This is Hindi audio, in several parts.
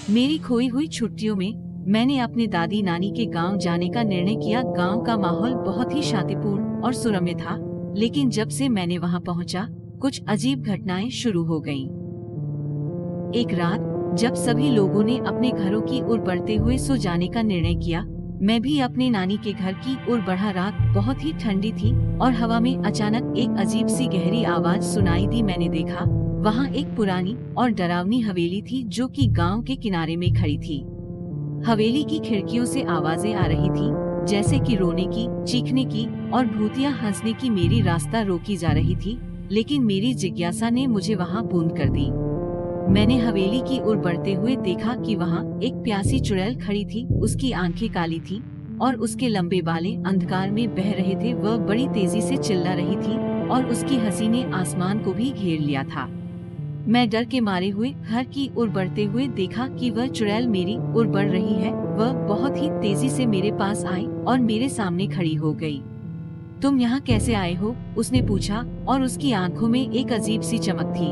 मेरी खोई हुई छुट्टियों में मैंने अपने दादी नानी के गांव जाने का निर्णय किया। गांव का माहौल बहुत ही शांतिपूर्ण और सुरम्य था, लेकिन जब से मैंने वहां पहुंचा, कुछ अजीब घटनाएं शुरू हो गईं। एक रात जब सभी लोगों ने अपने घरों की ओर बढ़ते हुए सो जाने का निर्णय किया, मैं भी अपने नानी के घर की ओर बढ़ा। रात बहुत ही ठंडी थी और हवा में अचानक एक अजीब सी गहरी आवाज सुनाई दी। मैंने देखा, वहाँ एक पुरानी और डरावनी हवेली थी जो कि गांव के किनारे में खड़ी थी। हवेली की खिड़कियों से आवाजें आ रही थी, जैसे कि रोने की, चीखने की और भूतिया हंसने की। मेरी रास्ता रोकी जा रही थी, लेकिन मेरी जिज्ञासा ने मुझे वहाँ बूंद कर दी। मैंने हवेली की ओर बढ़ते हुए देखा कि वहाँ एक प्यासी चुड़ैल खड़ी थी। उसकी आंखें काली थी और उसके लंबे बाल अंधकार में बह रहे थे। वह बड़ी तेजी से चिल्ला रही थी और उसकी हंसी ने आसमान को भी घेर लिया था। मैं डर के मारे हुए घर की ओर बढ़ते हुए देखा कि वह चुड़ैल मेरी ओर बढ़ रही है। वह बहुत ही तेजी से मेरे पास आई और मेरे सामने खड़ी हो गई। तुम यहाँ कैसे आए हो? उसने पूछा और उसकी आंखों में एक अजीब सी चमक थी।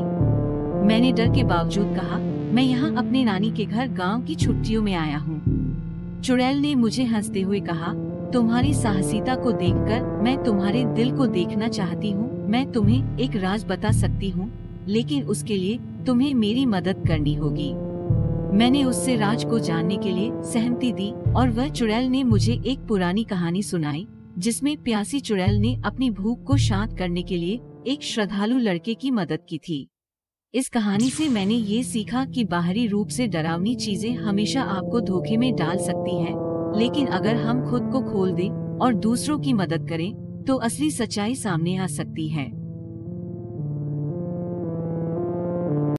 मैंने डर के बावजूद कहा, मैं यहाँ अपने नानी के घर गांव की छुट्टियों में आया हूँ। चुड़ैल ने मुझे हंसते हुए कहा, तुम्हारी साहसियता को देखकर मैं तुम्हारे दिल को देखना चाहती हूँ। मैं तुम्हें एक राज बता सकती हूँ, लेकिन उसके लिए तुम्हें मेरी मदद करनी होगी। मैंने उससे राज को जानने के लिए सहमति दी और वह चुड़ैल ने मुझे एक पुरानी कहानी सुनाई, जिसमें प्यासी चुड़ैल ने अपनी भूख को शांत करने के लिए एक श्रद्धालु लड़के की मदद की थी। इस कहानी से मैंने ये सीखा कि बाहरी रूप से डरावनी चीजें हमेशा आपको धोखे में डाल सकती हैं, लेकिन अगर हम खुद को खोल दें और दूसरों की मदद करें, तो असली सच्चाई सामने आ सकती है।